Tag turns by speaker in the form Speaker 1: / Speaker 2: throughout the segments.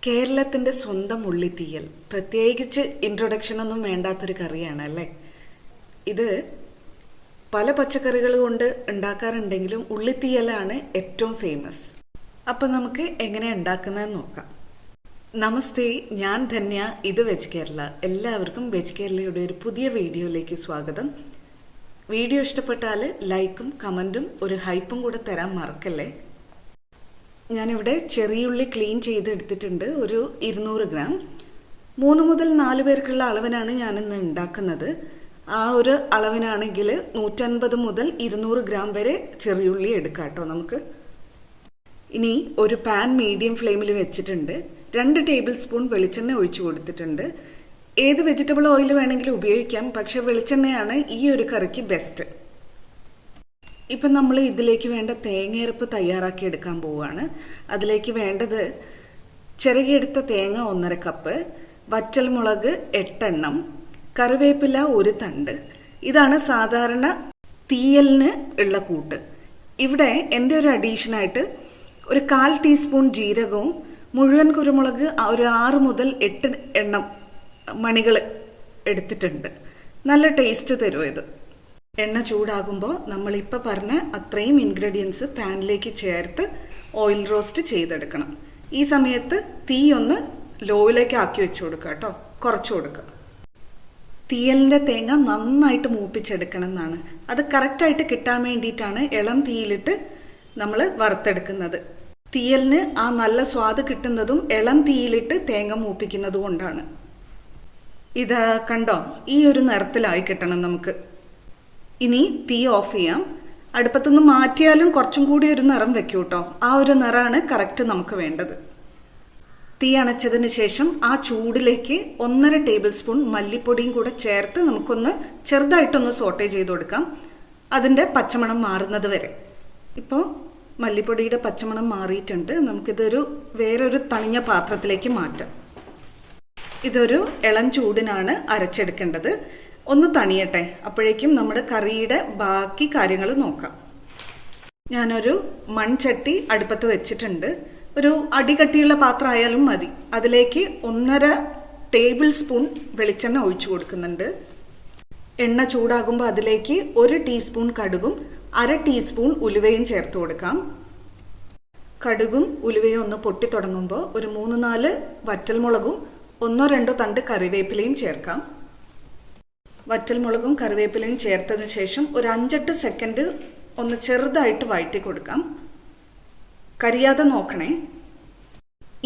Speaker 1: കേരളത്തിൻ്റെ സ്വന്തം ഉള്ളിത്തീയൽ, പ്രത്യേകിച്ച് ഇൻട്രൊഡക്ഷനൊന്നും വേണ്ടാത്തൊരു കറിയാണ് അല്ലേ. ഇത് പല പച്ചക്കറികൾ കൊണ്ട് ഉണ്ടാക്കാറുണ്ടെങ്കിലും ഉള്ളിത്തീയലാണ് ഏറ്റവും ഫേമസ്. അപ്പം നമുക്ക് എങ്ങനെ ഉണ്ടാക്കുന്നതെന്ന് നോക്കാം. നമസ്തേ, ഞാൻ ധന്യ, ഇത് വെജ് കേരള. എല്ലാവർക്കും വെജ് കേരളയുടെ ഒരു പുതിയ വീഡിയോയിലേക്ക് സ്വാഗതം. വീഡിയോ ഇഷ്ടപ്പെട്ടാൽ ലൈക്കും കമൻറ്റും ഒരു ഹൈപ്പും കൂടെ തരാൻ മറക്കല്ലേ. ഞാനിവിടെ ചെറിയുള്ളി ക്ലീൻ ചെയ്തെടുത്തിട്ടുണ്ട്, ഒരു 200 ഗ്രാം. 3 മുതൽ 4 പേർക്കുള്ള അളവിനാണ് ഞാനിന്ന് ഉണ്ടാക്കുന്നത്. ആ ഒരു അളവിനാണെങ്കിൽ 150 മുതൽ 200 ഗ്രാം വരെ ചെറിയുള്ളി എടുക്കാം കേട്ടോ നമുക്ക്. ഇനി ഒരു പാൻ മീഡിയം ഫ്ലെയിമിൽ വെച്ചിട്ടുണ്ട്. 2 ടേബിൾ സ്പൂൺ വെളിച്ചെണ്ണ ഒഴിച്ചു കൊടുത്തിട്ടുണ്ട്. ഏത് വെജിറ്റബിൾ ഓയിൽ വേണമെങ്കിലും ഉപയോഗിക്കാം, പക്ഷെ വെളിച്ചെണ്ണയാണ് ഈ ഒരു കറിക്ക് ബെസ്റ്റ്. ഇപ്പം നമ്മൾ ഇതിലേക്ക് വേണ്ട തേങ്ങയരപ്പ് തയ്യാറാക്കി എടുക്കാൻ പോവുകയാണ്. അതിലേക്ക് വേണ്ടത് ചിരകിയെടുത്ത തേങ്ങ 1.5 കപ്പ്, വറ്റൽമുളക് 8 എണ്ണം, കറിവേപ്പില 1 തണ്ട്. ഇതാണ് സാധാരണ തീയലിന് ഉള്ള കൂട്ട്. ഇവിടെ എൻ്റെ ഒരു അഡീഷനായിട്ട് ഒരു 1/4 ടീസ്പൂൺ ജീരകവും മുഴുവൻ കുരുമുളക് ഒരു 6 മുതൽ 8 എണ്ണം മണികൾ എടുത്തിട്ടുണ്ട്. നല്ല ടേസ്റ്റ് തരും ഇത്. എണ്ണ ചൂടാകുമ്പോൾ നമ്മളിപ്പോൾ പറഞ്ഞ അത്രയും ഇൻഗ്രീഡിയൻസ് പാനിലേക്ക് ചേർത്ത് ഓയിൽ റോസ്റ്റ് ചെയ്തെടുക്കണം. ഈ സമയത്ത് തീ ഒന്ന് ലോയിലേക്ക് ആക്കി വെച്ചു കൊടുക്കുക കേട്ടോ, കുറച്ച് കൊടുക്കുക. തീയലിൻ്റെ തേങ്ങ നന്നായിട്ട് മൂപ്പിച്ചെടുക്കണം എന്നാണ്. അത് കറക്റ്റായിട്ട് കിട്ടാൻ വേണ്ടിയിട്ടാണ് ഇളം തീയിലിട്ട് നമ്മൾ വറുത്തെടുക്കുന്നത്. തീയലിന് ആ നല്ല സ്വാദ് കിട്ടുന്നതും ഇളം തീയിലിട്ട് തേങ്ങ മൂപ്പിക്കുന്നത് കൊണ്ടാണ്. ഇത് കണ്ടോ, ഈ ഒരു നിറത്തിലായി കിട്ടണം നമുക്ക്. ഇനി തീ ഓഫ് ചെയ്യാം. അടുപ്പത്തുനിന്ന് മാറ്റിയാലും കുറച്ചും കൂടി ഒരു നിറം വെക്കൂ കേട്ടോ. ആ ഒരു നിറമാണ് കറക്റ്റ് നമുക്ക് വേണ്ടത്. തീ അണച്ചതിന് ശേഷം ആ ചൂടിലേക്ക് 1.5 ടേബിൾ സ്പൂൺ മല്ലിപ്പൊടിയും കൂടെ ചേർത്ത് നമുക്കൊന്ന് ചെറുതായിട്ടൊന്ന് സോട്ടേ ചെയ്ത് കൊടുക്കാം, അതിൻ്റെ പച്ചമണം മാറുന്നത് വരെ. ഇപ്പോൾ മല്ലിപ്പൊടിയുടെ പച്ചമണം മാറിയിട്ടുണ്ട്. നമുക്കിതൊരു വേറൊരു തണിഞ്ഞ പാത്രത്തിലേക്ക് മാറ്റാം. ഇതൊരു ഇളം ചൂടിനാണ് അരച്ചെടുക്കേണ്ടത്. ഒന്ന് തണിയട്ടെ, അപ്പോഴേക്കും നമ്മുടെ കറിയുടെ ബാക്കി കാര്യങ്ങൾ നോക്കാം. ഞാനൊരു മൺചട്ടി അടുപ്പത്ത് വെച്ചിട്ടുണ്ട്. ഒരു അടികട്ടിയുള്ള പാത്രം ആയാലും മതി. അതിലേക്ക് 1.5 ടേബിൾ സ്പൂൺ വെളിച്ചെണ്ണ ഒഴിച്ചു കൊടുക്കുന്നുണ്ട്. എണ്ണ ചൂടാകുമ്പോൾ അതിലേക്ക് 1 ടീസ്പൂൺ കടുകും 1/2 ടീസ്പൂൺ ഉലുവയും ചേർത്ത് കൊടുക്കാം. കടുകും ഉലുവയും ഒന്ന് പൊട്ടി തുടങ്ങുമ്പോൾ ഒരു 3-4 വറ്റൽമുളകും 1-2 തണ്ട് കറിവേപ്പിലയും ചേർക്കാം. വറ്റൽമുളകും കറിവേപ്പിലയും ചേർത്തതിന് ശേഷം ഒരു 5-8 സെക്കൻഡ് ഒന്ന് ചെറുതായിട്ട് വഴറ്റി കൊടുക്കാം. കരിയാതെ നോക്കണേ.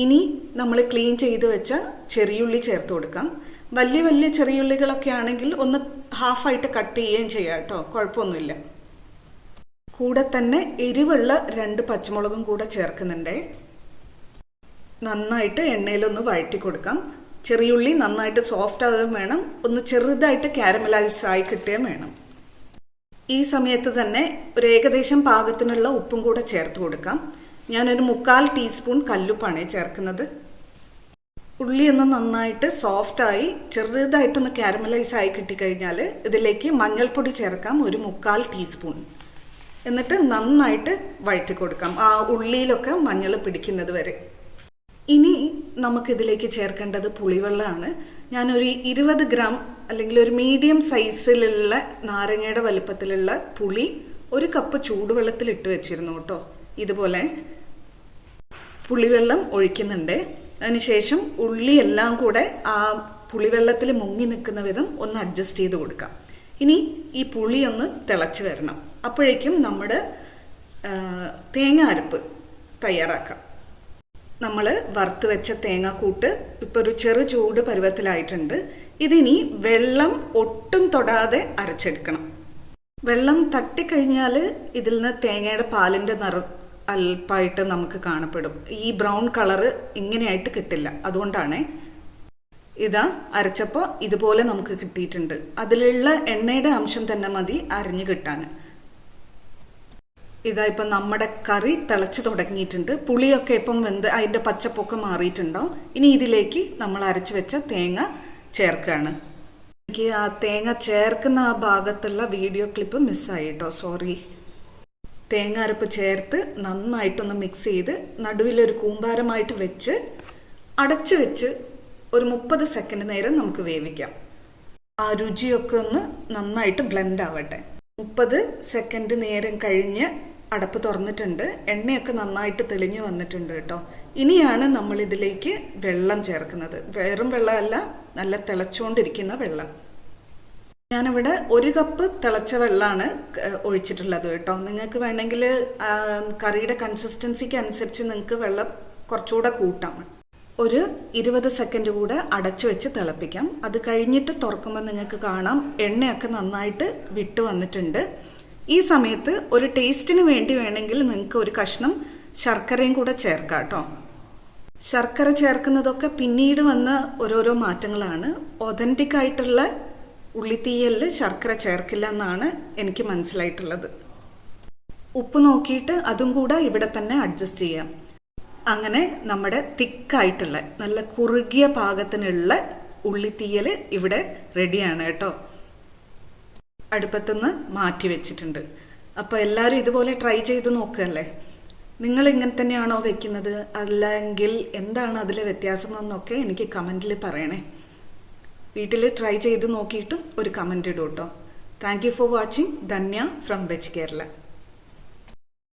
Speaker 1: ഇനി നമ്മൾ ക്ലീൻ ചെയ്ത് വെച്ച ചെറിയുള്ളി ചേർത്ത് കൊടുക്കാം. വലിയ വലിയ ചെറിയുള്ളികളൊക്കെ ആണെങ്കിൽ ഒന്ന് ഹാഫായിട്ട് കട്ട് ചെയ്യുകയും ചെയ്യാം കേട്ടോ, കുഴപ്പമൊന്നുമില്ല. കൂടെ തന്നെ എരിവുള്ള 2 പച്ചമുളകും കൂടെ ചേർക്കുന്നുണ്ടേ. നന്നായിട്ട് എണ്ണയിലൊന്ന് വഴറ്റി കൊടുക്കാം. ചെറിയുള്ളി നന്നായിട്ട് സോഫ്റ്റ് ആവുകയും വേണം, ഒന്ന് ചെറുതായിട്ട് കാരമലൈസ് ആയി കിട്ടുകയും വേണം. ഈ സമയത്ത് തന്നെ ഒരു ഏകദേശം പാകത്തിനുള്ള ഉപ്പും കൂടെ ചേർത്ത് കൊടുക്കാം. ഞാനൊരു 3/4 ടീസ്പൂൺ കല്ലുപ്പാണ് ചേർക്കുന്നത്. ഉള്ളി ഒന്ന് നന്നായിട്ട് സോഫ്റ്റായി ചെറുതായിട്ടൊന്ന് കാരമലൈസ് ആയി കിട്ടിക്കഴിഞ്ഞാൽ ഇതിലേക്ക് മഞ്ഞൾപ്പൊടി ചേർക്കാം, ഒരു 3/4 ടീസ്പൂൺ. എന്നിട്ട് നന്നായിട്ട് വഴറ്റി കൊടുക്കാം, ആ ഉള്ളിയിലൊക്കെ മഞ്ഞൾ പിടിക്കുന്നത് വരെ. ഇനി നമുക്കിതിലേക്ക് ചേർക്കേണ്ടത് പുളിവെള്ളമാണ്. ഞാനൊരു 20 ഗ്രാം അല്ലെങ്കിൽ ഒരു മീഡിയം സൈസിലുള്ള നാരങ്ങയുടെ വലുപ്പത്തിലുള്ള പുളി 1 കപ്പ് ചൂടുവെള്ളത്തിൽ ഇട്ട് വെച്ചിരുന്നു കേട്ടോ. ഇതുപോലെ പുളിവെള്ളം ഒഴിക്കുന്നുണ്ട്. അതിനുശേഷം ഉള്ളി എല്ലാം കൂടെ ആ പുളിവെള്ളത്തിൽ മുങ്ങി നിൽക്കുന്ന വിധം ഒന്ന് അഡ്ജസ്റ്റ് ചെയ്ത് കൊടുക്കാം. ഇനി ഈ പുളി ഒന്ന് തിളച്ച് വരണം. അപ്പോഴേക്കും നമ്മുടെ തേങ്ങ അരപ്പ് തയ്യാറാക്കാം. നമ്മൾ വറുത്ത് വെച്ച തേങ്ങാക്കൂട്ട് ഇപ്പോൾ ഒരു ചെറു ചൂട് പരുവത്തിലായിട്ടുണ്ട്. ഇതിനി വെള്ളം ഒട്ടും തൊടാതെ അരച്ചെടുക്കണം. വെള്ളം തട്ടിക്കഴിഞ്ഞാൽ ഇതിൽ നിന്ന് തേങ്ങയുടെ പാലിൻ്റെ നിറം അല്പമായിട്ട് നമുക്ക് കാണപ്പെടും. ഈ ബ്രൗൺ കളറ് ഇങ്ങനെയായിട്ട് കിട്ടില്ല. അതുകൊണ്ടാണ് ഇതാ അരച്ചപ്പോൾ ഇതുപോലെ നമുക്ക് കിട്ടിയിട്ടുണ്ട്. അതിലുള്ള എണ്ണയുടെ അംശം തന്നെ മതി അരിഞ്ഞു കിട്ടാൻ. ഇതാ ഇപ്പം നമ്മുടെ കറി തിളച്ച് തുടങ്ങിയിട്ടുണ്ട്. പുളിയൊക്കെ ഇപ്പം വെന്ത് അതിൻ്റെ പച്ചപ്പൊക്കെ മാറിയിട്ടുണ്ടാവും. ഇനി ഇതിലേക്ക് നമ്മൾ അരച്ച് വെച്ച തേങ്ങ ചേർക്കുകയാണ്. എനിക്ക് ആ തേങ്ങ ചേർക്കുന്ന ആ ഭാഗത്തുള്ള വീഡിയോ ക്ലിപ്പ് മിസ്സായി കേട്ടോ, സോറി. തേങ്ങ അരപ്പ് ചേർത്ത് നന്നായിട്ടൊന്ന് മിക്സ് ചെയ്ത് നടുവിലൊരു കൂമ്പാരമായിട്ട് വെച്ച് അടച്ചു വെച്ച് ഒരു 30 സെക്കൻഡ് നേരം നമുക്ക് വേവിക്കാം. ആ രുചിയൊക്കെ ഒന്ന് നന്നായിട്ട് ബ്ലെൻഡ് ആവട്ടെ. 30 സെക്കൻഡ് നേരം കഴിഞ്ഞ് അടപ്പ് തുറന്നിട്ടുണ്ട്. എണ്ണയൊക്കെ നന്നായിട്ട് തെളിഞ്ഞു വന്നിട്ടുണ്ട് കേട്ടോ. ഇനിയാണ് നമ്മൾ ഇതിലേക്ക് വെള്ളം ചേർക്കുന്നത്. വെറും വെള്ളമല്ല, നല്ല തിളച്ചുകൊണ്ടിരിക്കുന്ന വെള്ളം. ഞാനിവിടെ 1 കപ്പ് തിളച്ച വെള്ളമാണ് ഒഴിച്ചിട്ടുള്ളത് കേട്ടോ. നിങ്ങൾക്ക് വേണമെങ്കിൽ കറിയുടെ കൺസിസ്റ്റൻസിക്ക് അനുസരിച്ച് നിങ്ങൾക്ക് വെള്ളം കുറച്ചുകൂടെ കൂട്ടാം. ഒരു 20 സെക്കൻഡ് കൂടെ അടച്ചു വെച്ച് തിളപ്പിക്കാം. അത് കഴിഞ്ഞിട്ട് തുറക്കുമ്പോൾ നിങ്ങൾക്ക് കാണാം എണ്ണയൊക്കെ നന്നായിട്ട് വിട്ട് വന്നിട്ടുണ്ട്. ഈ സമയത്ത് ഒരു ടേസ്റ്റിന് വേണ്ടി വേണമെങ്കിൽ നിങ്ങൾക്ക് ഒരു കഷ്ണം ശർക്കരയും കൂടെ ചേർക്കാം കേട്ടോ. ശർക്കര ചേർക്കുന്നതൊക്കെ പിന്നീട് വന്ന ഓരോരോ മാറ്റങ്ങളാണ്. ഒതന്റിക് ആയിട്ടുള്ള ഉള്ളിത്തീയലിൽ ശർക്കര ചേർക്കില്ല എന്നാണ് എനിക്ക് മനസ്സിലായിട്ടുള്ളത്. ഉപ്പ് നോക്കിയിട്ട് അതും കൂടെ ഇവിടെ തന്നെ അഡ്ജസ്റ്റ് ചെയ്യാം. അങ്ങനെ നമ്മുടെ തിക്കായിട്ടുള്ള നല്ല കുറുകിയ പാകത്തിനുള്ള ഉള്ളിത്തീയൽ ഇവിടെ റെഡിയാണ് കേട്ടോ. അടുപ്പത്തുനിന്ന് മാറ്റി വെച്ചിട്ടുണ്ട്. അപ്പോൾ എല്ലാവരും ഇതുപോലെ ട്രൈ ചെയ്ത് നോക്കുകയല്ലേ. നിങ്ങൾ ഇങ്ങനെ തന്നെയാണോ വെക്കുന്നത്, അല്ലെങ്കിൽ എന്താണ് അതിലെ വ്യത്യാസം എന്നൊക്കെ എനിക്ക് കമൻറ്റിൽ പറയണേ. വീട്ടിൽ ട്രൈ ചെയ്ത് നോക്കിയിട്ടും ഒരു കമൻറ്റ് ഇടും കേട്ടോ. Thank you for watching. Dhanya from veg Kerala.